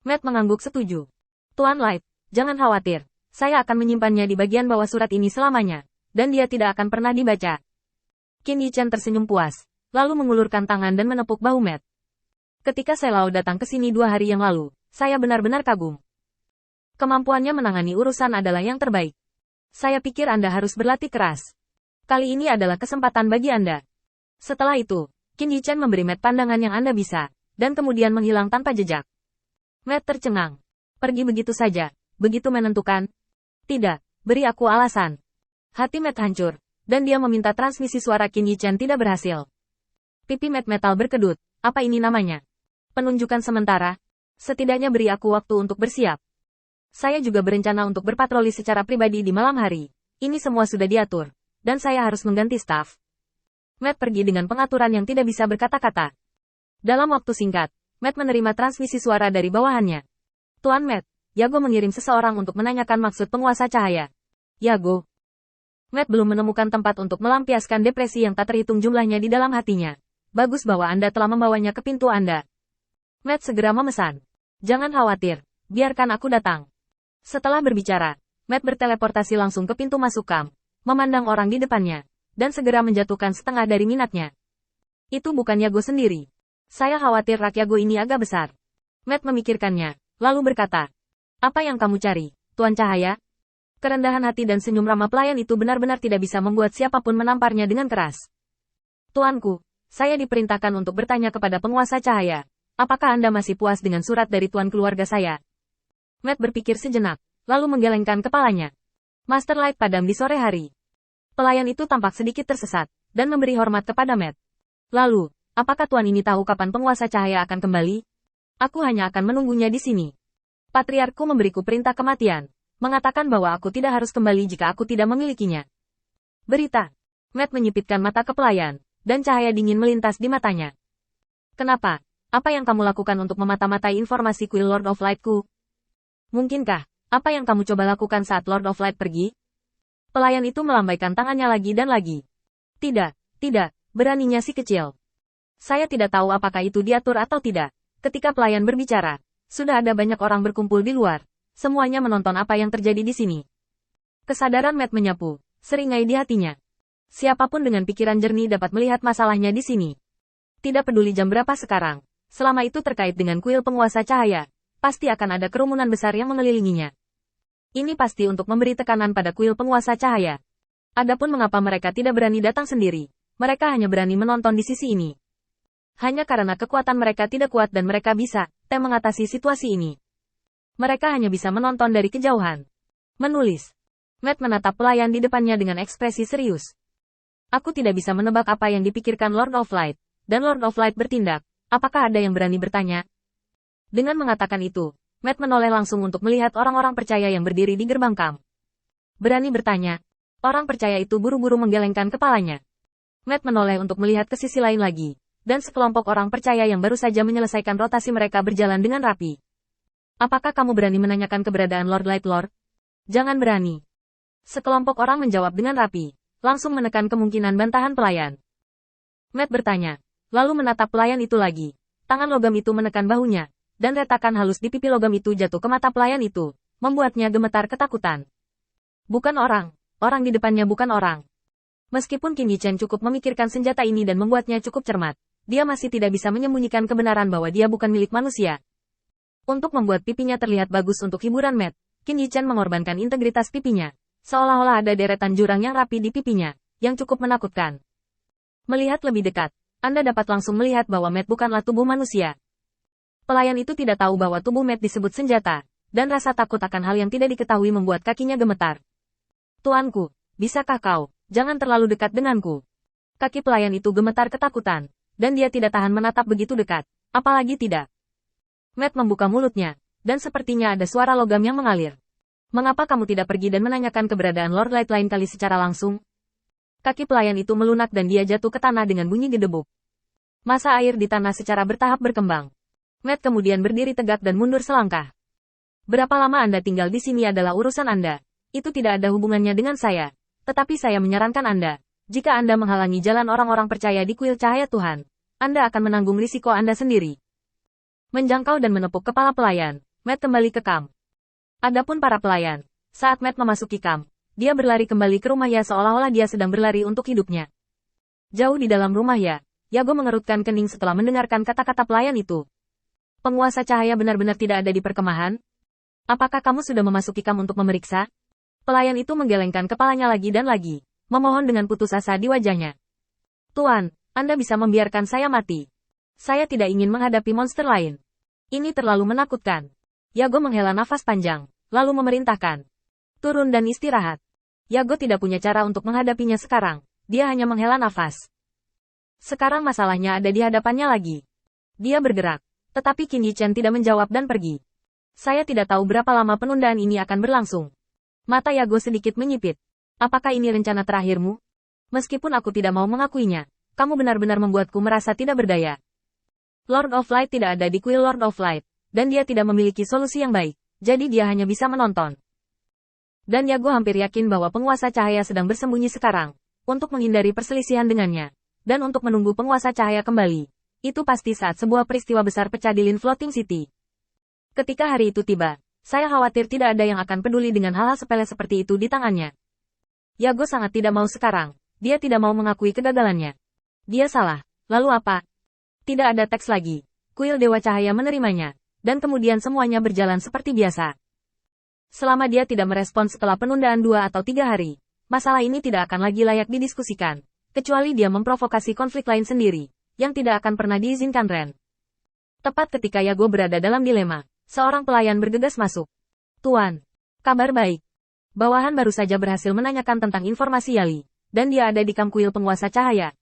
Matt mengangguk setuju. Tuan Light, jangan khawatir. Saya akan menyimpannya di bagian bawah surat ini selamanya. Dan dia tidak akan pernah dibaca. Qin Yichen tersenyum puas. Lalu mengulurkan tangan dan menepuk bahu Matt. Ketika Selao datang ke sini 2 hari yang lalu, saya benar-benar kagum. Kemampuannya menangani urusan adalah yang terbaik. Saya pikir Anda harus berlatih keras. Kali ini adalah kesempatan bagi Anda. Setelah itu, Qin Yichen memberi Matt pandangan yang Anda bisa, dan kemudian menghilang tanpa jejak. Matt tercengang. Pergi begitu saja, begitu menentukan. Tidak, beri aku alasan. Hati Matt hancur, dan dia meminta transmisi suara Qin Yichen tidak berhasil. Pipi Matt metal berkedut, apa ini namanya? Penunjukan sementara? Setidaknya beri aku waktu untuk bersiap. Saya juga berencana untuk berpatroli secara pribadi di malam hari. Ini semua sudah diatur, dan saya harus mengganti staf. Matt pergi dengan pengaturan yang tidak bisa berkata-kata. Dalam waktu singkat, Matt menerima transmisi suara dari bawahannya. Tuan Matt, Yago mengirim seseorang untuk menanyakan maksud penguasa cahaya. Yago. Matt belum menemukan tempat untuk melampiaskan depresi yang tak terhitung jumlahnya di dalam hatinya. Bagus bahwa Anda telah membawanya ke pintu Anda. Matt segera memesan. Jangan khawatir, biarkan aku datang. Setelah berbicara, Matt berteleportasi langsung ke pintu masuk kamp, memandang orang di depannya, dan segera menjatuhkan setengah dari minatnya. Itu bukan Yago sendiri. Saya khawatir rak Yago ini agak besar. Matt memikirkannya. Lalu berkata, apa yang kamu cari, Tuan Cahaya? Kerendahan hati dan senyum ramah pelayan itu benar-benar tidak bisa membuat siapapun menamparnya dengan keras. Tuanku, saya diperintahkan untuk bertanya kepada penguasa cahaya. Apakah Anda masih puas dengan surat dari tuan keluarga saya? Matt berpikir sejenak, lalu menggelengkan kepalanya. Master Light padam di sore hari. Pelayan itu tampak sedikit tersesat, dan memberi hormat kepada Matt. Lalu, apakah tuan ini tahu kapan penguasa cahaya akan kembali? Aku hanya akan menunggunya di sini. Patriarkku memberiku perintah kematian, mengatakan bahwa aku tidak harus kembali jika aku tidak memilikinya. Berita. Matt menyipitkan mata ke pelayan, dan cahaya dingin melintas di matanya. Kenapa? Apa yang kamu lakukan untuk memata-matai informasi kuil Lord of Light-ku? Mungkinkah, apa yang kamu coba lakukan saat Lord of Light pergi? Pelayan itu melambaikan tangannya lagi dan lagi. Tidak, beraninya si kecil. Saya tidak tahu apakah itu diatur atau tidak. Ketika pelayan berbicara, sudah ada banyak orang berkumpul di luar. Semuanya menonton apa yang terjadi di sini. Kesadaran Matt menyapu, seringai di hatinya. Siapapun dengan pikiran jernih dapat melihat masalahnya di sini. Tidak peduli jam berapa sekarang, selama itu terkait dengan kuil penguasa cahaya, pasti akan ada kerumunan besar yang mengelilinginya. Ini pasti untuk memberi tekanan pada kuil penguasa cahaya. Adapun mengapa mereka tidak berani datang sendiri, mereka hanya berani menonton di sisi ini. Hanya karena kekuatan mereka tidak kuat dan mereka bisa mengatasi situasi ini. Mereka hanya bisa menonton dari kejauhan. Menulis. Matt menatap pelayan di depannya dengan ekspresi serius. Aku tidak bisa menebak apa yang dipikirkan Lord of Light, dan Lord of Light bertindak. Apakah ada yang berani bertanya? Dengan mengatakan itu, Matt menoleh langsung untuk melihat orang-orang percaya yang berdiri di gerbang kamp. Berani bertanya. Orang percaya itu buru-buru menggelengkan kepalanya. Matt menoleh untuk melihat ke sisi lain lagi. Dan sekelompok orang percaya yang baru saja menyelesaikan rotasi mereka berjalan dengan rapi. Apakah kamu berani menanyakan keberadaan Lord Light Lord? Jangan berani. Sekelompok orang menjawab dengan rapi, langsung menekan kemungkinan bantahan pelayan. Matt bertanya, lalu menatap pelayan itu lagi. Tangan logam itu menekan bahunya, dan retakan halus di pipi logam itu jatuh ke mata pelayan itu, membuatnya gemetar ketakutan. Bukan orang di depannya bukan orang. Meskipun Qin Yichen cukup memikirkan senjata ini dan membuatnya cukup cermat, dia masih tidak bisa menyembunyikan kebenaran bahwa dia bukan milik manusia. Untuk membuat pipinya terlihat bagus untuk hiburan Matt, Qin Yichen mengorbankan integritas pipinya, seolah-olah ada deretan jurang yang rapi di pipinya, yang cukup menakutkan. Melihat lebih dekat, Anda dapat langsung melihat bahwa Matt bukanlah tubuh manusia. Pelayan itu tidak tahu bahwa tubuh Matt disebut senjata, dan rasa takut akan hal yang tidak diketahui membuat kakinya gemetar. Tuanku, bisakah kau, jangan terlalu dekat denganku. Kaki pelayan itu gemetar ketakutan. Dan dia tidak tahan menatap begitu dekat, apalagi tidak. Matt membuka mulutnya, dan sepertinya ada suara logam yang mengalir. Mengapa kamu tidak pergi dan menanyakan keberadaan Lord Light lain kali secara langsung? Kaki pelayan itu melunak dan dia jatuh ke tanah dengan bunyi gedebuk. Masa air di tanah secara bertahap berkembang. Matt kemudian berdiri tegak dan mundur selangkah. Berapa lama Anda tinggal di sini adalah urusan Anda. Itu tidak ada hubungannya dengan saya. Tetapi saya menyarankan Anda, jika Anda menghalangi jalan orang-orang percaya di kuil cahaya Tuhan, Anda akan menanggung risiko Anda sendiri. Menjangkau dan menepuk kepala pelayan, Matt kembali ke kamp. Adapun para pelayan, saat Matt memasuki kamp, dia berlari kembali ke rumah Ya seolah-olah dia sedang berlari untuk hidupnya. Jauh di dalam rumah Ya, Yago mengerutkan kening setelah mendengarkan kata-kata pelayan itu. Penguasa cahaya benar-benar tidak ada di perkemahan? Apakah kamu sudah memasuki kamp untuk memeriksa? Pelayan itu menggelengkan kepalanya lagi dan lagi, memohon dengan putus asa di wajahnya. Tuan, Anda bisa membiarkan saya mati. Saya tidak ingin menghadapi monster lain. Ini terlalu menakutkan. Yago menghela nafas panjang, lalu memerintahkan. Turun dan istirahat. Yago tidak punya cara untuk menghadapinya sekarang. Dia hanya menghela nafas. Sekarang masalahnya ada di hadapannya lagi. Dia bergerak, tetapi Qin Yichen tidak menjawab dan pergi. Saya tidak tahu berapa lama penundaan ini akan berlangsung. Mata Yago sedikit menyipit. Apakah ini rencana terakhirmu? Meskipun aku tidak mau mengakuinya, kamu benar-benar membuatku merasa tidak berdaya. Lord of Light tidak ada di kuil Lord of Light, dan dia tidak memiliki solusi yang baik, jadi dia hanya bisa menonton. Dan Yago hampir yakin bahwa penguasa cahaya sedang bersembunyi sekarang, untuk menghindari perselisihan dengannya, dan untuk menunggu penguasa cahaya kembali. Itu pasti saat sebuah peristiwa besar pecah di Lin Floating City. Ketika hari itu tiba, saya khawatir tidak ada yang akan peduli dengan hal-hal sepele seperti itu di tangannya. Yago sangat tidak mau sekarang, dia tidak mau mengakui kegagalannya. Dia salah, lalu apa? Tidak ada teks lagi. Kuil Dewa Cahaya menerimanya, dan kemudian semuanya berjalan seperti biasa. Selama dia tidak merespons setelah penundaan 2 atau 3 hari, masalah ini tidak akan lagi layak didiskusikan, kecuali dia memprovokasi konflik lain sendiri, yang tidak akan pernah diizinkan Ren. Tepat ketika Yago berada dalam dilema, seorang pelayan bergegas masuk. Tuan, kabar baik. Bawahan baru saja berhasil menanyakan tentang informasi Yali, dan dia ada di kamp kuil penguasa cahaya.